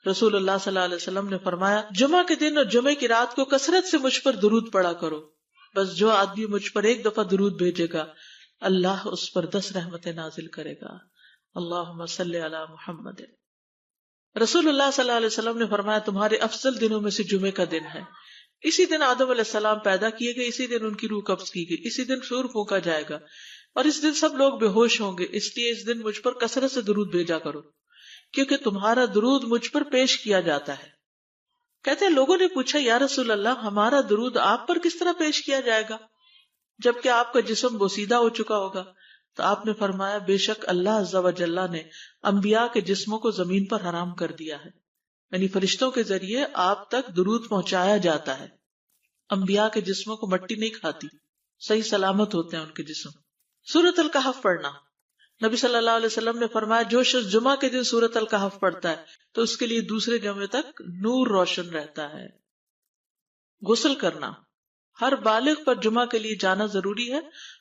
رسول اللہ صلی اللہ علیہ وسلم نے فرمایا جمعہ کے دن اور جمعے کی رات کو کثرت سے مجھ پر درود پڑا کرو، بس جو آدمی مجھ پر ایک دفعہ درود بھیجے گا اللہ اس پر 10 رحمتیں نازل کرے گا۔ اللہم صلی علی محمد۔ رسول اللہ صلی اللہ علیہ وسلم نے فرمایا تمہارے افضل دنوں میں سے جمعے کا دن ہے، اسی دن آدم علیہ السلام پیدا کیے گئے، اسی دن ان کی روح قبض کی گئی، اسی دن سور پھونکا جائے گا اور اس دن سب لوگ بے ہوش ہوں گے، اس لیے اس دن مجھ پر کثرت سے درود بھیجا کرو کیونکہ تمہارا درود مجھ پر پیش کیا جاتا ہے۔ کہتے ہیں لوگوں نے پوچھا یا رسول اللہ ہمارا درود آپ پر کس طرح پیش کیا جائے گا جبکہ آپ کا جسم بوسیدہ ہو چکا ہوگا؟ تو آپ نے فرمایا بے شک اللہ عز و جل نے انبیاء کے جسموں کو زمین پر حرام کر دیا ہے، یعنی فرشتوں کے ذریعے آپ تک درود پہنچایا جاتا ہے۔ انبیاء کے جسموں کو مٹی نہیں کھاتی، صحیح سلامت ہوتے ہیں ان کے جسم۔ سورۃ الکہف پڑھنا، نبی صلی اللہ علیہ وسلم نے فرمایا جو شخص جمعہ کے دن سورۃ الکہف پڑھتا ہے تو اس کے لیے دوسرے جمعے تک نور روشن رہتا ہے۔ غسل کرنا، ہر بالغ پر جمعہ کے لیے جانا ضروری ہے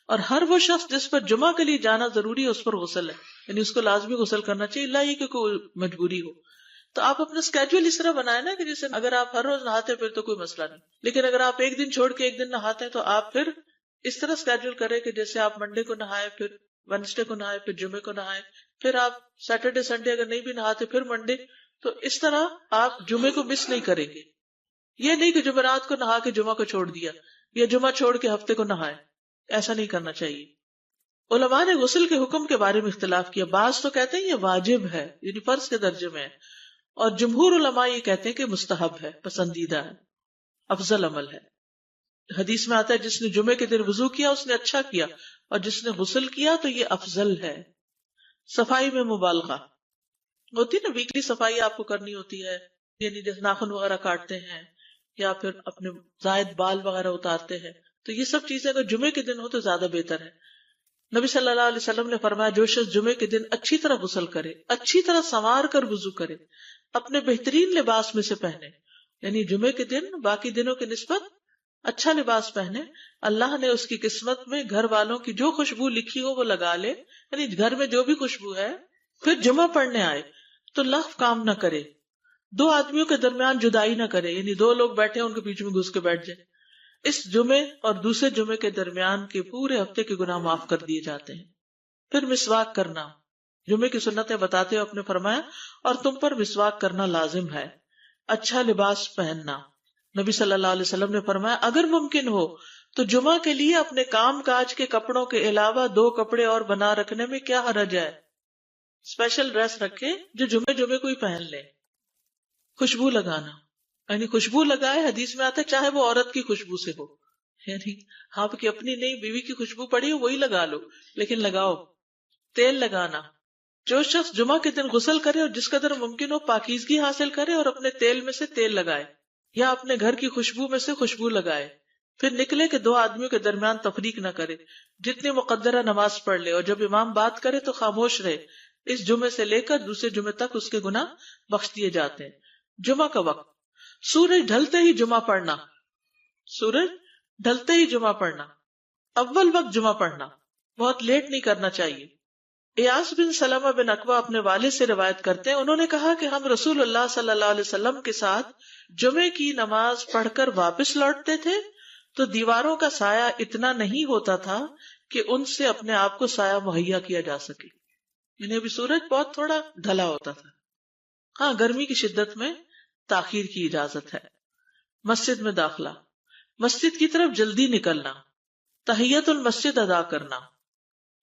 اور ہر وہ شخص جس پر جمعہ کے لیے جانا ضروری ہے اس پر غسل ہے، یعنی اس کو لازمی غسل کرنا چاہیے، الا یہ کہ کوئی مجبوری ہو۔ تو آپ اپنا اسکیجول اس طرح بنائیں نا کہ جیسے اگر آپ ہر روز نہاتے پھر تو کوئی مسئلہ نہیں، لیکن اگر آپ ایک دن چھوڑ کے ایک دن نہاتے ہیں تو آپ پھر اس طرح اسکیجول کریں کہ جیسے آپ منڈے کو نہائے، پھر وینسڈے کو نہائے، پھر جمعے کو نہائے، پھر آپ سیٹرڈے سنڈے اگر نہیں بھی نہاتے پھر منڈے، تو اس طرح آپ جمعے کو مس نہیں کریں گے۔ یہ نہیں کہ جمعرات کو نہا کے جمعہ کو چھوڑ دیا یا جمعہ چھوڑ کے ہفتے کو نہائے، ایسا نہیں کرنا چاہیے۔ علماء نے غسل کے حکم کے بارے میں اختلاف کیا، بعض تو کہتے ہیں یہ واجب ہے یعنی فرض کے درجے میں ہے، اور جمہور علماء یہ کہتے ہیں کہ مستحب ہے، پسندیدہ ہے، افضل عمل ہے۔ حدیث میں آتا ہے جس نے جمعے کے دن وضو کیا اس نے اچھا کیا اور جس نے غسل کیا تو یہ افضل ہے۔ صفائی میں مبالغہ ہوتی ہے نا، ویکلی صفائی آپ کو کرنی ہوتی ہے، یعنی جیسے ناخن وغیرہ کاٹتے ہیں یا پھر اپنے زائد بال وغیرہ اتارتے ہیں، تو یہ سب چیزیں اگر جمعے کے دن ہو تو زیادہ بہتر ہے۔ نبی صلی اللہ علیہ وسلم نے فرمایا جو شخص جمعے کے دن اچھی طرح غسل کرے، اچھی طرح سنوار کر وضو کرے، اپنے بہترین لباس میں سے پہنے، یعنی جمعے کے دن باقی دنوں کی نسبت اچھا لباس پہنے، اللہ نے اس کی قسمت میں گھر والوں کی جو خوشبو لکھی ہو وہ لگا لے، یعنی گھر میں جو بھی خوشبو ہے، پھر جمعہ پڑھنے آئے تو لغو کام نہ کرے، 2 آدمیوں کے درمیان جدائی نہ کرے، یعنی 2 لوگ بیٹھے ان کے بیچ میں گھس کے بیٹھ جائے۔ اس جمعے اور دوسرے جمعے کے درمیان کے پورے ہفتے کے گناہ معاف کر دیے جاتے ہیں۔ پھر مسواک کرنا، جمعے کی سنتیں بتاتے ہوئے آپ نے فرمایا اور تم پر مسواک کرنا لازم ہے۔ اچھا لباس پہننا، نبی صلی اللہ علیہ وسلم نے فرمایا اگر ممکن ہو تو جمعہ کے لیے اپنے کام کاج کے کپڑوں کے علاوہ 2 کپڑے اور بنا رکھنے میں کیا حرج ہے، اسپیشل ڈریس رکھے جو جمعے کو ہی پہن لے۔ خوشبو لگانا، یعنی خوشبو لگائے، حدیث میں آتا ہے چاہے وہ عورت کی خوشبو سے ہو، یعنی آپ کی اپنی نہیں، بیوی کی خوشبو پڑی ہو وہی لگا لو، لیکن لگاؤ۔ تیل لگانا، جو شخص جمعہ کے دن غسل کرے اور جس قدر ممکن ہو پاکیزگی حاصل کرے اور اپنے تیل میں سے تیل لگائے یا اپنے گھر کی خوشبو میں سے خوشبو لگائے، پھر نکلے کہ 2 آدمیوں کے درمیان تفریق نہ کرے، جتنی مقدرہ نماز پڑھ لے اور جب امام بات کرے تو خاموش رہے، اس جمعے سے لے کر دوسرے جمعے تک اس کے گناہ بخش دیے جاتے ہیں۔ جمعہ کا وقت، سورج ڈھلتے ہی جمعہ پڑھنا، سورج ڈھلتے ہی جمعہ پڑھنا، اول وقت جمعہ پڑھنا، بہت لیٹ نہیں کرنا چاہیے۔ ایاس بن سلمہ بن اکوع اپنے والد سے روایت کرتے ہیں، انہوں نے کہا کہ ہم رسول اللہ صلی اللہ علیہ وسلم کے ساتھ جمعے کی نماز پڑھ کر واپس لوٹتے تھے تو دیواروں کا سایہ اتنا نہیں ہوتا تھا کہ ان سے اپنے آپ کو سایہ مہیا کیا جا سکے، یعنی ابھی سورج بہت تھوڑا ڈھلا ہوتا تھا۔ ہاں گرمی کی شدت میں تاخیر کی اجازت ہے۔ مسجد میں داخلہ، مسجد کی طرف جلدی نکلنا، تحیت المسجد ادا کرنا۔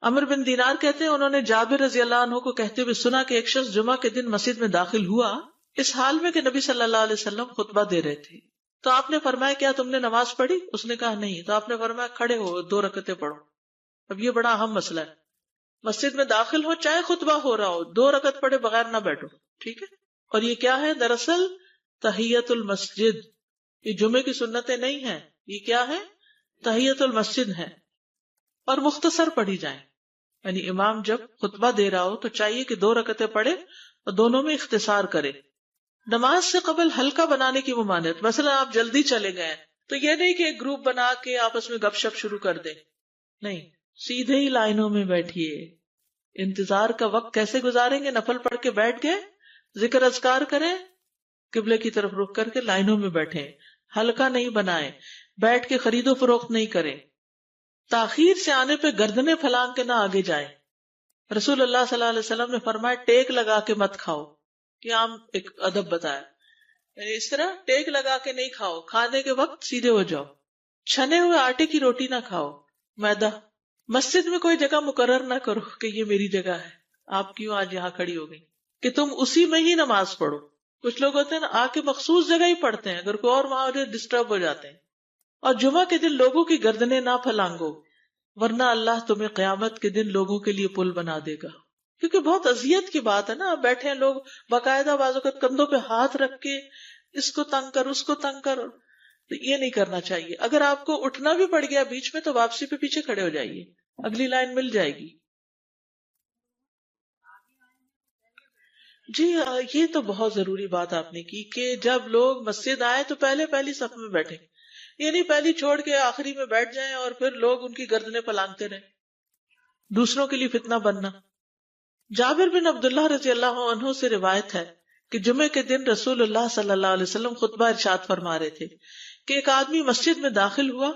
عمر بن دینار کہتے ہیں انہوں نے جابر رضی اللہ عنہ کو کہتے ہوئے سنا کہ ایک شخص جمعہ کے دن مسجد میں داخل ہوا اس حال میں کہ نبی صلی اللہ علیہ وسلم خطبہ دے رہے تھے، تو آپ نے فرمایا کیا تم نے نماز پڑھی؟ اس نے کہا نہیں، تو آپ نے فرمایا کھڑے ہو 2 رکعتیں پڑھو۔ اب یہ بڑا اہم مسئلہ ہے، مسجد میں داخل ہو چاہے خطبہ ہو رہا ہو 2 رکعت پڑھے بغیر نہ بیٹھو، ٹھیک ہے؟ اور یہ کیا ہے؟ دراصل تحیت المسجد، یہ جمعے کی سنتیں نہیں ہیں، یہ کیا ہے؟ تحیت المسجد ہے، اور مختصر پڑھی جائیں، یعنی امام جب خطبہ دے رہا ہو تو چاہیے کہ 2 رکعتیں پڑھے اور دونوں میں اختصار کرے۔ نماز سے قبل ہلکا بنانے کی ممانعت، مثلا آپ جلدی چلے گئے تو یہ نہیں کہ ایک گروپ بنا کے آپس میں گپ شپ شروع کر دیں، نہیں، سیدھے ہی لائنوں میں بیٹھیے۔ انتظار کا وقت کیسے گزاریں گے؟ نفل پڑھ کے بیٹھ گئے، ذکر اذکار کریں، قبلے کی طرف رخ کر کے لائنوں میں بیٹھیں، حلقہ نہیں بنائیں، بیٹھ کے خرید و فروخت نہیں کریں، تاخیر سے آنے پہ گردنیں پھلانگ کے نہ آگے جائیں۔ رسول اللہ صلی اللہ علیہ وسلم نے فرمایا ٹیک لگا کے مت کھاؤ، یہ عام ایک ادب بتایا، یعنی اس طرح ٹیک لگا کے نہیں کھاؤ، کھانے کے وقت سیدھے ہو جاؤ۔ چھنے ہوئے آٹے کی روٹی نہ کھاؤ، میدا۔ مسجد میں کوئی جگہ مقرر نہ کرو کہ یہ میری جگہ ہے، آپ کیوں آج یہاں کھڑی ہو گئی، کہ تم اسی میں ہی نماز پڑھو۔ کچھ لوگ ہوتے ہیں نا آ کے مخصوص جگہ ہی پڑھتے ہیں، اگر کوئی اور وہاں ہو ڈسٹرب ہو جاتے ہیں۔ اور جمعہ کے دن لوگوں کی گردنیں نہ پھلانگو، ورنہ اللہ تمہیں قیامت کے دن لوگوں کے لیے پل بنا دے گا۔ کیونکہ بہت اذیت کی بات ہے نا، آپ بیٹھے ہیں لوگ باقاعدہ بازو کے کندھوں پہ ہاتھ رکھ کے اس کو تنگ کر اس کو تنگ کر، تو یہ نہیں کرنا چاہیے۔ اگر آپ کو اٹھنا بھی پڑ گیا بیچ میں تو واپسی پہ پیچھے کھڑے ہو جائیے، اگلی لائن مل جائے گی۔ جی یہ تو بہت ضروری بات آپ نے کی کہ جب لوگ مسجد آئے تو پہلی صف میں بیٹھے، یعنی پہلی چھوڑ کے آخری میں بیٹھ جائیں اور پھر لوگ ان کی گردنیں پلانگتے رہیں، دوسروں کے لیے فتنہ بننا۔ جابر بن عبداللہ رضی اللہ عنہ سے روایت ہے کہ جمعے کے دن رسول اللہ صلی اللہ علیہ وسلم خطبہ ارشاد فرما رہے تھے کہ ایک آدمی مسجد میں داخل ہوا،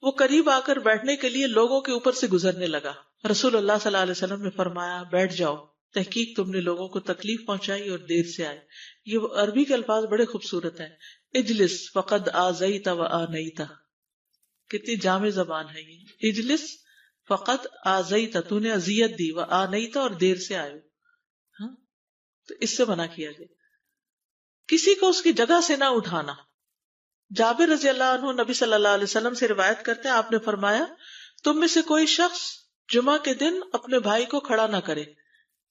وہ قریب آ کر بیٹھنے کے لیے لوگوں کے اوپر سے گزرنے لگا۔ رسول اللہ صلی اللہ علیہ وسلم نے فرمایا بیٹھ جاؤ، تحقیق تم نے لوگوں کو تکلیف پہنچائی اور دیر سے آئے۔ یہ عربی کے الفاظ بڑے خوبصورت ہیں، اجلس فقد آذیت و آنیت، کتنی جامع زبان ہے یہ۔ اجلس فقط آذیت، تو نے اذیت دی، و آنیت، اور دیر سے آئے، ہاں تو اس سے منع کیا گیا۔ کسی کو اس کی جگہ سے نہ اٹھانا۔ جابر رضی اللہ عنہ نبی صلی اللہ علیہ وسلم سے روایت کرتے ہیں، آپ نے فرمایا تم میں سے کوئی شخص جمعہ کے دن اپنے بھائی کو کھڑا نہ کرے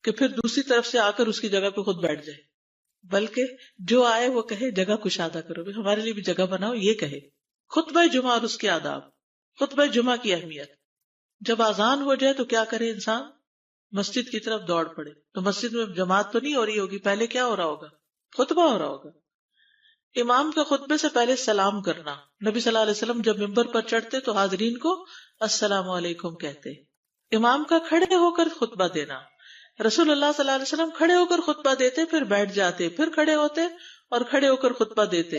کہ پھر دوسری طرف سے آ کر اس کی جگہ پہ خود بیٹھ جائے، بلکہ جو آئے وہ کہے جگہ کشادہ کرو، ہمارے لیے بھی جگہ بناؤ، یہ کہے۔ خطبہ جمعہ اور اس کے آداب۔ خطبہ جمعہ کی اہمیت۔ جب اذان ہو جائے تو کیا کرے انسان؟ مسجد کی طرف دوڑ پڑے۔ تو مسجد میں جماعت تو نہیں ہو رہی ہوگی، پہلے کیا ہو رہا ہوگا؟ خطبہ ہو رہا ہوگا۔ امام کا خطبے سے پہلے سلام کرنا۔ نبی صلی اللہ علیہ وسلم جب ممبر پر چڑھتے تو حاضرین کو السلام علیکم کہتے۔ امام کا کھڑے ہو کر خطبہ دینا۔ رسول اللہ صلی اللہ علیہ وسلم کھڑے ہو کر خطبہ دیتے، پھر بیٹھ جاتے، پھر کھڑے ہوتے اور کھڑے ہو کر خطبہ دیتے،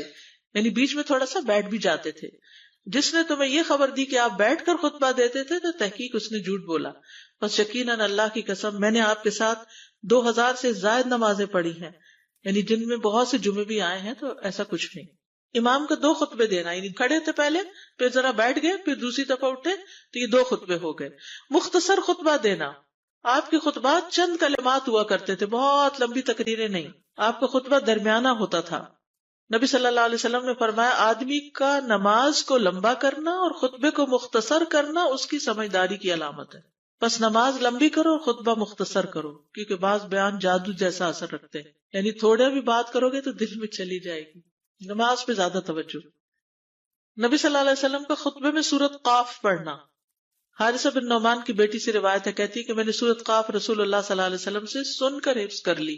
یعنی بیچ میں تھوڑا سا بیٹھ بھی جاتے تھے۔ جس نے تمہیں یہ خبر دی کہ آپ بیٹھ کر خطبہ دیتے تھے تو تحقیق اس نے جھوٹ بولا۔ بس یقیناً اللہ کی قسم میں نے آپ کے ساتھ 2000 سے زائد نمازیں پڑھی ہیں، یعنی جن میں بہت سے جمعے بھی آئے ہیں، تو ایسا کچھ نہیں۔ امام کا 2 خطبے دینا، یعنی کھڑے تھے پہلے، پھر ذرا بیٹھ گئے، پھر دوسری دفعہ اٹھے، تو یہ 2 خطبے ہو گئے۔ مختصر خطبہ دینا۔ آپ کے خطبات چند کلمات ہوا کرتے تھے، بہت لمبی تقریریں نہیں۔ آپ کا خطبہ درمیانہ ہوتا تھا۔ نبی صلی اللہ علیہ وسلم نے فرمایا آدمی کا نماز کو لمبا کرنا اور خطبے کو مختصر کرنا اس کی سمجھداری کی علامت ہے۔ بس نماز لمبی کرو اور خطبہ مختصر کرو، کیونکہ بعض بیان جادو جیسا اثر رکھتے ہیں، یعنی تھوڑے بھی بات کرو گے تو دل میں چلی جائے گی۔ نماز پہ زیادہ توجہ۔ نبی صلی اللہ علیہ وسلم کا خطبے میں سورۃ قاف پڑھنا۔ حارثہ بن نعمان کی بیٹی سے روایت ہے، کہتی ہے کہ میں نے سورۃ قاف رسول اللہ صلی اللہ علیہ وسلم سے سن کر حفظ کر لی۔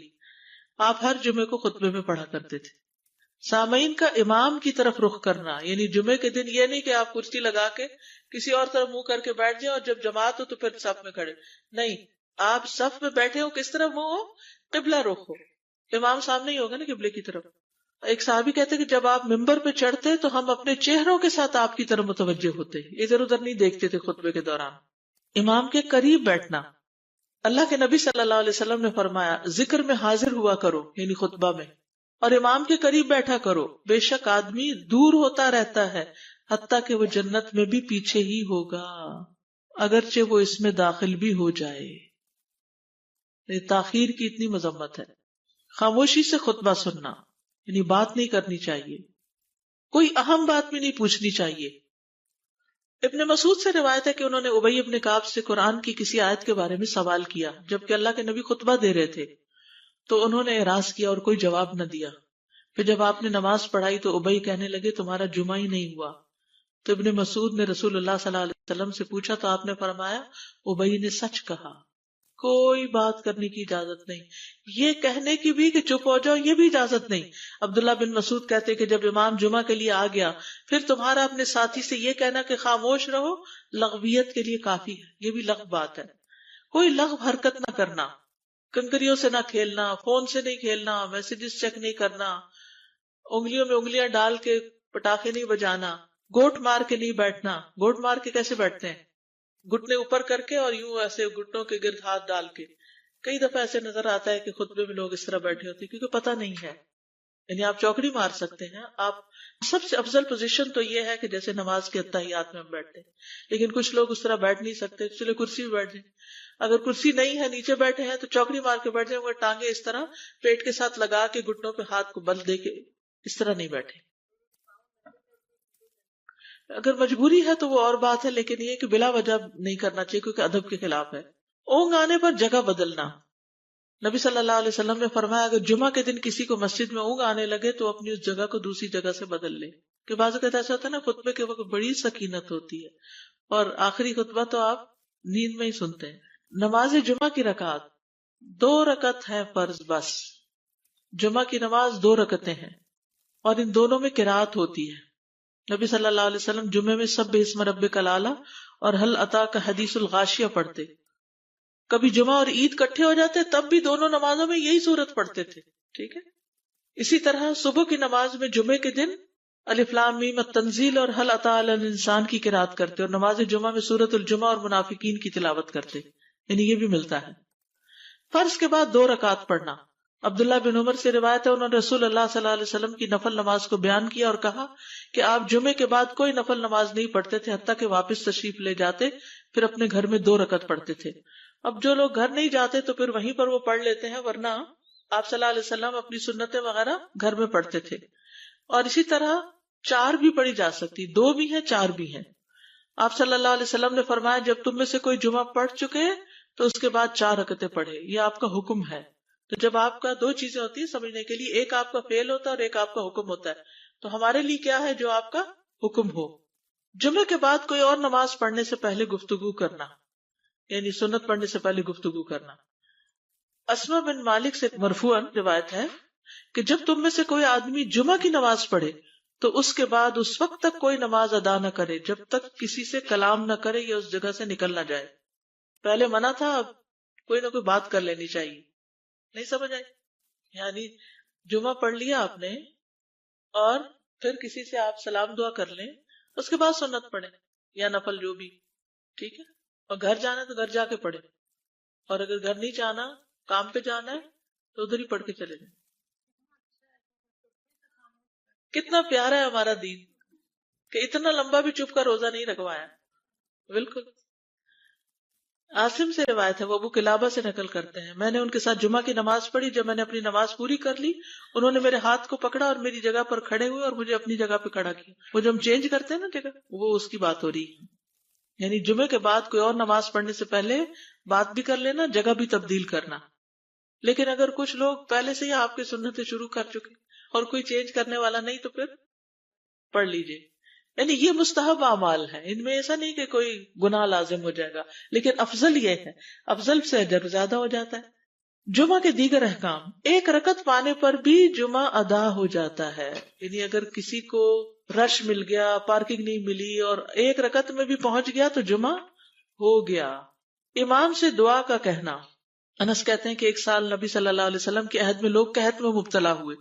آپ ہر جمعے کو خطبے میں پڑھا کرتے تھے۔ سامعین کا امام کی طرف رخ کرنا، یعنی جمعے کے دن یہ نہیں کہ آپ کرسی لگا کے کسی اور طرف منہ کر کے بیٹھ جائیں اور جب جماعت ہو تو پھر صف میں کھڑے، نہیں، آپ صف میں بیٹھے ہو، کس طرف منہ ہو؟ قبلہ رخ ہو، امام سامنے ہی ہوگا نا قبلے کی طرف۔ ایک صحابی کہتے کہ جب آپ ممبر پہ چڑھتے تو ہم اپنے چہروں کے ساتھ آپ کی طرف متوجہ ہوتے، ادھر ادھر نہیں دیکھتے تھے خطبے کے دوران۔ امام کے قریب بیٹھنا۔ اللہ کے نبی صلی اللہ علیہ وسلم نے فرمایا ذکر میں حاضر ہوا کرو، یعنی خطبہ میں، اور امام کے قریب بیٹھا کرو، بے شک آدمی دور ہوتا رہتا ہے حتیٰ کہ وہ جنت میں بھی پیچھے ہی ہوگا اگرچہ وہ اس میں داخل بھی ہو جائے۔ یہ تاخیر کی اتنی مذمت ہے۔ خاموشی سے خطبہ سننا، یعنی بات نہیں کرنی چاہیے، کوئی اہم بات بھی نہیں پوچھنی چاہیے۔ ابن مسعود سے روایت ہے کہ انہوں نے ابی ابن کعب سے قرآن کی کسی آیت کے بارے میں سوال کیا جبکہ اللہ کے نبی خطبہ دے رہے تھے، تو انہوں نے اعراض کیا اور کوئی جواب نہ دیا۔ پھر جب آپ نے نماز پڑھائی تو ابی کہنے لگے تمہارا جمعہ ہی نہیں ہوا۔ تو ابن مسعود نے رسول اللہ صلی اللہ علیہ وسلم سے پوچھا تو آپ نے فرمایا ابی نے سچ کہا، کوئی بات کرنے کی اجازت نہیں، یہ کہنے کی بھی کہ چپ ہو جاؤ یہ بھی اجازت نہیں۔ عبداللہ بن مسعود کہتے کہ جب امام جمعہ کے لیے آ گیا پھر تمہارا اپنے ساتھی سے یہ کہنا کہ خاموش رہو لغویت کے لیے کافی ہے، یہ بھی لغو بات ہے۔ کوئی لغو حرکت نہ کرنا، کنکریوں سے نہ کھیلنا، فون سے نہیں کھیلنا، میسجز چیک نہیں کرنا، انگلیوں میں انگلیاں ڈال کے پٹاخے نہیں بجانا، گوٹ مار کے نہیں بیٹھنا. گوٹ مار کے کیسے بیٹھتے ہیں؟ گھٹنے اوپر کر کے اور یوں ایسے گھٹنوں کے گرد ہاتھ ڈال کے. کئی دفعہ ایسے نظر آتا ہے کہ خطبے میں لوگ اس طرح بیٹھے ہوتے ہیں کیونکہ پتہ نہیں ہے. یعنی آپ چوکڑی مار سکتے ہیں. آپ سب سے افضل پوزیشن تو یہ ہے کہ جیسے نماز کے اتحیات میں ہم بیٹھتے ہیں، لیکن کچھ لوگ اس طرح بیٹھ نہیں سکتے، اس لیے کرسی میں بیٹھ جائیں. اگر کرسی نہیں ہے، نیچے بیٹھے ہیں تو چوکڑی مار کے بیٹھ جائیں، مگر ٹانگیں اس طرح پیٹ کے ساتھ لگا کے گھٹنوں پہ ہاتھ کو بل دے کے اس طرح نہیں بیٹھے. اگر مجبوری ہے تو وہ اور بات ہے، لیکن یہ کہ بلا وجہ نہیں کرنا چاہیے کیونکہ ادب کے خلاف ہے. اونگ آنے پر جگہ بدلنا. نبی صلی اللہ علیہ وسلم نے فرمایا اگر جمعہ کے دن کسی کو مسجد میں اونگ آنے لگے تو اپنی اس جگہ کو دوسری جگہ سے بدل لے. کہ بعض اوقات ایسا ہوتا ہے نا، خطبے کے وقت بڑی سکینت ہوتی ہے اور آخری خطبہ تو آپ نیند میں ہی سنتے ہیں. نماز جمعہ کی رکعت 2 رکعت ہے فرض بس. جمعہ کی نماز 2 رکعتیں ہیں اور ان دونوں میں قرات ہوتی ہے. نبی صلی اللہ علیہ وسلم جمعے میں سبح اسم ربک الاعلی اور حل اتاک حدیث الغاشیہ پڑھتے. کبھی جمعہ اور عید کٹھے ہو جاتے تب بھی دونوں نمازوں میں یہی صورت پڑھتے تھے. ٹھیک ہے. اسی طرح صبح کی نماز میں جمعے کے دن الف لام میم التنزیل اور حل اتی علی الانسان کی قرات کرتے اور نماز جمعہ میں سورۃ الجمعہ اور منافقین کی تلاوت کرتے. یعنی یہ بھی ملتا ہے. فرض کے بعد 2 رکعت پڑھنا. عبداللہ بن عمر سے روایت ہے انہوں نے رسول اللہ صلی اللہ علیہ وسلم کی نفل نماز کو بیان کیا اور کہا کہ آپ جمعے کے بعد کوئی نفل نماز نہیں پڑھتے تھے حتیٰ کہ واپس تشریف لے جاتے، پھر اپنے گھر میں 2 رکعت پڑھتے تھے. اب جو لوگ گھر نہیں جاتے تو پھر وہیں پر وہ پڑھ لیتے ہیں، ورنہ آپ صلی اللہ علیہ وسلم اپنی سنتیں وغیرہ گھر میں پڑھتے تھے. اور اسی طرح 4 بھی پڑھی جا سکتی، 2 بھی ہیں 4 بھی ہیں. آپ صلی اللہ علیہ وسلم نے فرمایا جب تم میں سے کوئی جمعہ پڑھ چکے تو اس کے بعد 4 رکعتیں پڑھے. یہ آپ کا حکم ہے. تو جب آپ کا 2 چیزیں ہوتی ہیں سمجھنے کے لیے، ایک آپ کا فعل ہوتا ہے اور ایک آپ کا حکم ہوتا ہے. تو ہمارے لیے کیا ہے؟ جو آپ کا حکم ہو. جمعے کے بعد کوئی اور نماز پڑھنے سے پہلے گفتگو کرنا، یعنی سنت پڑھنے سے پہلے گفتگو کرنا. اسما بن مالک سے مرفوعاً روایت ہے کہ جب تم میں سے کوئی آدمی جمعہ کی نماز پڑھے تو اس کے بعد اس وقت تک کوئی نماز ادا نہ کرے جب تک کسی سے کلام نہ کرے یا اس جگہ سے نکل نہ جائے. پہلے منع تھا، اب کوئی نہ کوئی بات کر لینی چاہیے. نہیں سمجھ آئی؟ یعنی جمعہ پڑھ لیا آپ نے اور پھر کسی سے آپ سلام دعا کر لیں، اس کے بعد سنت پڑھیں یا نفل جو بھی. ٹھیک ہے. اور گھر جانا ہے تو گھر جا کے پڑھیں، اور اگر گھر نہیں جانا، کام پہ جانا ہے تو ادھر ہی پڑھ کے چلے جائیں. کتنا پیارا ہے ہمارا دین کہ اتنا لمبا بھی چپ کا روزہ نہیں رکھوایا. بالکل. عاصم سے روایت ہے، وہ ابو قلابہ سے نقل کرتے ہیں، میں نے ان کے ساتھ جمعہ کی نماز پڑھی. جب میں نے اپنی نماز پوری کر لی انہوں نے میرے ہاتھ کو پکڑا اور میری جگہ پر کھڑے ہوئے اور مجھے اپنی جگہ پہ کھڑا کیا. وہ جو ہم چینج کرتے ہیں نا جگہ، وہ اس کی بات ہو رہی ہے. یعنی جمعے کے بعد کوئی اور نماز پڑھنے سے پہلے بات بھی کر لینا، جگہ بھی تبدیل کرنا. لیکن اگر کچھ لوگ پہلے سے ہی آپ کی سنتیں شروع کر چکے اور کوئی چینج کرنے والا نہیں تو پھر پڑھ لیجئے. یعنی یہ مستحب اعمال ہے، ان میں ایسا نہیں کہ کوئی گناہ لازم ہو جائے گا، لیکن افضل یہ ہے، افضل سے اجر زیادہ ہو جاتا ہے. جمعہ کے دیگر احکام. 1 رکعت پانے پر بھی جمعہ ادا ہو جاتا ہے. یعنی اگر کسی کو رش مل گیا، پارکنگ نہیں ملی اور 1 رکعت میں بھی پہنچ گیا تو جمعہ ہو گیا. امام سے دعا کا کہنا. انس کہتے ہیں کہ ایک سال نبی صلی اللہ علیہ وسلم کے عہد میں لوگ قحط میں مبتلا ہوئے.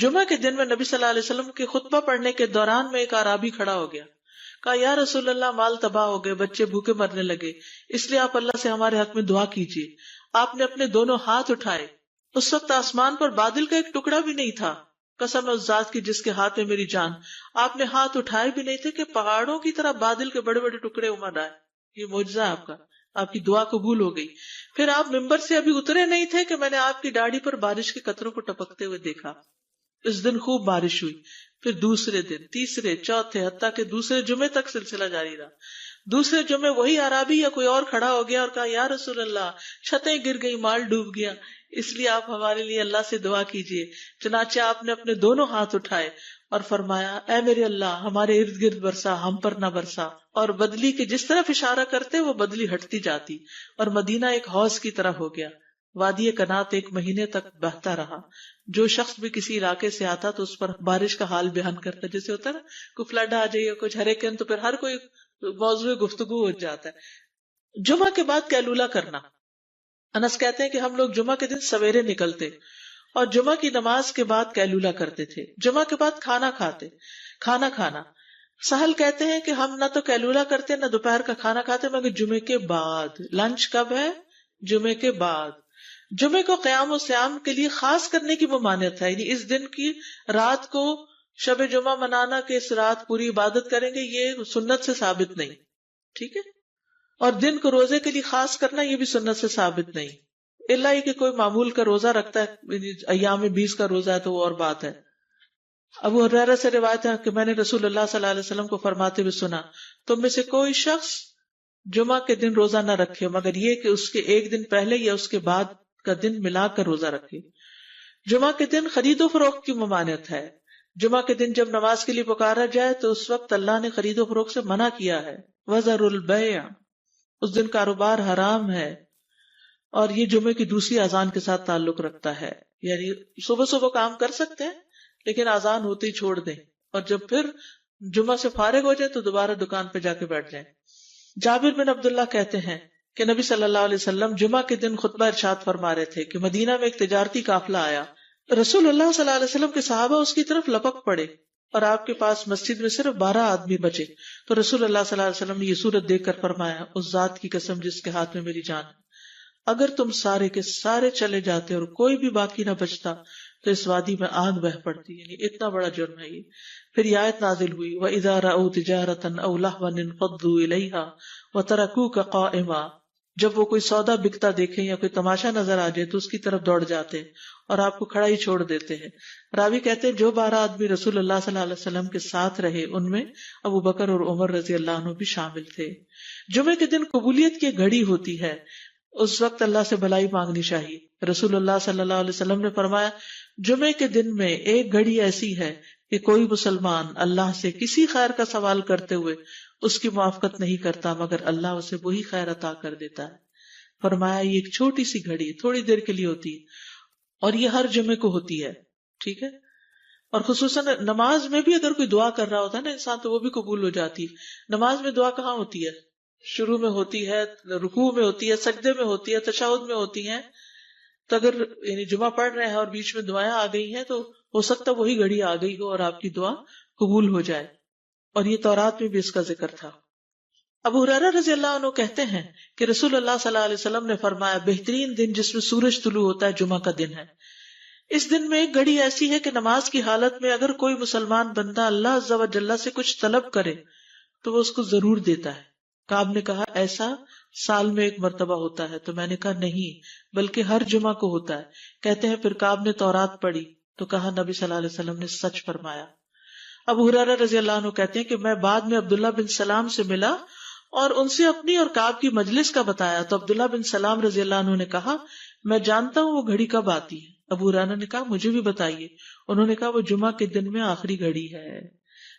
جمعہ کے دن میں نبی صلی اللہ علیہ وسلم کے خطبہ پڑھنے کے دوران میں ایک اعرابی کھڑا ہو گیا. کہا یا رسول اللہ، مال تباہ ہو گئے، بچے بھوکے مرنے لگے، اس لیے آپ اللہ سے ہمارے حق میں دعا کیجیے. آپ نے اپنے دونوں ہاتھ اٹھائے. اس وقت آسمان پر بادل کا ایک ٹکڑا بھی نہیں تھا. قسم اس ذات کی جس کے ہاتھ میں میری جان، آپ نے ہاتھ اٹھائے بھی نہیں تھے کہ پہاڑوں کی طرح بادل کے بڑے بڑے ٹکڑے امڑ آئے. یہ معجزہ ہے آپ کا، آپ کی دعا قبول ہو گئی. پھر آپ ممبر سے ابھی اترے نہیں تھے کہ میں نے آپ کی داڑھی پر بارش کے قطروں کو ٹپکتے ہوئے دیکھا. اس دن خوب بارش ہوئی. پھر دوسرے دن، تیسرے، چوتھے، حتیٰ کہ دوسرے جمعے تک سلسلہ جاری رہا. دوسرے جمعے وہی عربی یا کوئی اور کھڑا ہو گیا اور کہا یا رسول اللہ، چھتیں گر گئی، مال ڈوب گیا، اس لیے آپ ہمارے لیے اللہ سے دعا کیجیے. چنانچہ آپ نے اپنے دونوں ہاتھ اٹھائے اور فرمایا اے میرے اللہ، ہمارے ارد گرد برسا، ہم پر نہ برسا. اور بدلی کے جس طرف اشارہ کرتے وہ بدلی ہٹتی جاتی اور مدینہ ایک حوض کی طرح ہو گیا. وادی کنات 1 مہینے تک بہتا رہا. جو شخص بھی کسی علاقے سے آتا تو اس پر بارش کا حال بیان کرتا، جیسے ہوتا ہے نا کوئی فلڈ آ جائے یا کچھ ہریکین، تو پھر ہر کوئی موضوع گفتگو ہو جاتا ہے. جمعہ کے بعد قیلولہ کرنا. انس کہتے ہیں کہ ہم لوگ جمعہ کے دن سویرے نکلتے اور جمعہ کی نماز کے بعد قیلولہ کرتے تھے، جمعہ کے بعد کھانا کھانا. سہل کہتے ہیں کہ ہم نہ تو قیلولہ کرتے نہ دوپہر کا کھانا کھاتے مگر جمعے کے بعد. لنچ کب ہے؟ جمعے کے بعد. جمعے کو قیام و سیام کے لیے خاص کرنے کی ممانعت ہے، یعنی اس دن کی رات کو شب جمعہ منانا کہ اس رات پوری عبادت کریں گے، یہ سنت سے ثابت نہیں. ٹھیک ہے. اور دن کو روزے کے لیے خاص کرنا یہ بھی سنت سے ثابت نہیں، الا یہ کہ کوئی معمول کا روزہ رکھتا ہے، ایام 20 کا روزہ ہے تو وہ اور بات ہے. ابو ہریرہ سے روایت ہے کہ میں نے رسول اللہ صلی اللہ علیہ وسلم کو فرماتے ہوئے سنا، تم میں سے کوئی شخص جمعہ کے دن روزہ نہ رکھے مگر یہ کہ اس کے ایک دن پہلے یا اس کے بعد کا دن ملا کر روزہ رکھے. جمعہ کے دن خرید و فروخت کی ممانعت ہے. جمعہ کے دن جب نماز کے لیے پکارا جائے تو اس وقت اللہ نے خرید و فروخت سے منع کیا ہے. وَذَرُوا الْبَيْعَ، اس دن کاروبار حرام ہے. اور یہ جمعے کی دوسری اذان کے ساتھ تعلق رکھتا ہے، یعنی صبح صبح کام کر سکتے ہیں لیکن اذان ہوتے ہی چھوڑ دیں، اور جب پھر جمعہ سے فارغ ہو جائے تو دوبارہ دکان پہ جا کے بیٹھ جائیں. جابر بن عبداللہ کہتے ہیں کہ نبی صلی اللہ علیہ وسلم جمعہ کے دن خطبہ ارشاد فرما رہے تھے کہ مدینہ میں ایک تجارتی قافلہ آیا. رسول اللہ صلی اللہ علیہ وسلم کے صحابہ اس کی طرف لپک پڑے اور آپ کے پاس مسجد میں صرف 12 آدمی بچے. تو رسول اللہ صلی اللہ علیہ وسلم نے یہ صورت دیکھ کر فرمایا، اس ذات کی قسم جس کے ہاتھ میں میری جان ہے، اگر تم سارے کے سارے چلے جاتے اور کوئی بھی باقی نہ بچتا تو اس وادی میں آگ بہہ پڑتی. یعنی اتنا بڑا جرم ہے یہ. پھر یہ آیت نازل ہوئی، وَإِذَا رَأَوْا تِجَارَةً أَوْ لَهْوًا انفضوا إِلَيْهَا وَتَرَكُوكَ قَائِمًا، جب وہ کوئی سودا بکتا دیکھیں یا کوئی تماشا نظر آ جائے تو اس کی طرف دوڑ جاتے اور آپ کو کھڑا ہی چھوڑ دیتے ہیں. راوی کہتے ہیں جو 12 آدمی رسول اللہ صلی اللہ علیہ وسلم کے ساتھ رہے ان میں ابو بکر اور عمر رضی اللہ عنہ بھی شامل تھے. جمعے کے دن قبولیت کی گھڑی ہوتی ہے، اس وقت اللہ سے بھلائی مانگنی چاہیے. رسول اللہ صلی اللہ علیہ وسلم نے فرمایا، جمعے کے دن میں ایک گھڑی ایسی ہے کہ کوئی مسلمان اللہ سے کسی خیر کا سوال کرتے ہوئے اس کی موافقت نہیں کرتا مگر اللہ اسے وہی خیر عطا کر دیتا ہے. فرمایا یہ ایک چھوٹی سی گھڑی تھوڑی دیر کے لیے ہوتی ہے اور یہ ہر جمعے کو ہوتی ہے. ٹھیک ہے. اور خصوصاً نماز میں بھی اگر کوئی دعا کر رہا ہوتا ہے نا انسان تو وہ بھی قبول ہو جاتی ہے. نماز میں دعا کہاں ہوتی ہے؟ شروع میں ہوتی ہے، رکوع میں ہوتی ہے، سجدے میں ہوتی ہے، تشہد میں ہوتی ہیں. تو اگر یعنی جمعہ پڑھ رہے ہیں اور بیچ میں دعائیں آ گئی ہیں تو ہو سکتا وہی گھڑی آ گئی ہو اور آپ کی دعا قبول ہو جائے. اور یہ تورات میں بھی اس کا ذکر تھا. ابو ہریرہ رضی اللہ عنہ کہتے ہیں کہ رسول اللہ صلی اللہ علیہ وسلم نے فرمایا، بہترین دن جس میں سورج طلوع ہوتا ہے جمعہ کا دن ہے. اس دن میں ایک گھڑی ایسی ہے کہ نماز کی حالت میں اگر کوئی مسلمان بندہ اللہ عز و جل سے کچھ طلب کرے تو وہ اس کو ضرور دیتا ہے. کعب نے کہا ایسا سال میں ایک مرتبہ ہوتا ہے؟ تو میں نے کہا نہیں بلکہ ہر جمعہ کو ہوتا ہے. کہتے ہیں پھر کعب نے تورات پڑھی تو کہا نبی صلی اللہ علیہ وسلم نے سچ فرمایا. ابو ہریرہ رضی اللہ عنہ کہتے ہیں کہ میں بعد میں عبداللہ بن سلام سے ملا اور ان سے اپنی اور کعب کی مجلس کا بتایا تو عبداللہ بن سلام رضی اللہ عنہ نے کہا میں جانتا ہوں وہ گھڑی کب آتی ہے. ابو ہریرہ نے کہا مجھے بھی بتائیے. انہوں نے کہا وہ جمعہ کے دن میں آخری گھڑی ہے.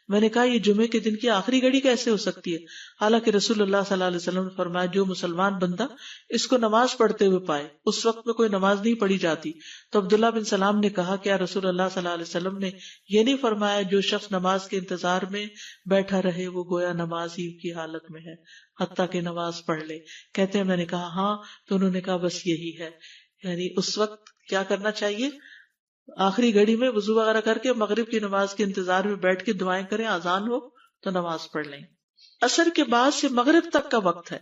میں نے کہا یہ جمعے کے دن کی آخری گھڑی کیسے ہو سکتی ہے؟ حالانکہ رسول اللہ صلی اللہ علیہ وسلم نے فرمایا جو مسلمان بندہ اس کو نماز پڑھتے ہوئے پائے، اس وقت میں کوئی نماز نہیں پڑھی جاتی. تو عبداللہ بن سلام نے کہا کیا رسول اللہ صلی اللہ علیہ وسلم نے یہ نہیں فرمایا جو شخص نماز کے انتظار میں بیٹھا رہے وہ گویا نماز ہی کی حالت میں ہے حتیٰ کہ نماز پڑھ لے؟ کہتے ہیں میں نے کہا ہاں. تو انہوں نے کہا بس یہی ہے، یعنی اس وقت کیا کرنا چاہیے؟ آخری گھڑی میں وضو وغیرہ کر کے مغرب کی نماز کے انتظار میں بیٹھ کے دعائیں کریں، اذان ہو تو نماز پڑھ لیں. عصر کے بعد سے مغرب تک کا وقت ہے.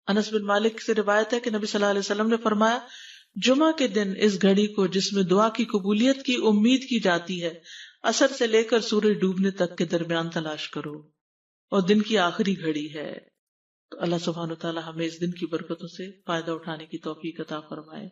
انس بن مالک سے روایت ہے کہ نبی صلی اللہ علیہ وسلم نے فرمایا جمعہ کے دن اس گھڑی کو جس میں دعا کی قبولیت کی امید کی جاتی ہے عصر سے لے کر سورج ڈوبنے تک کے درمیان تلاش کرو، اور دن کی آخری گھڑی ہے. تو اللہ سبحانہ وتعالی ہمیں اس دن کی برکتوں سے فائدہ اٹھانے کی توفیق عطا فرمائے.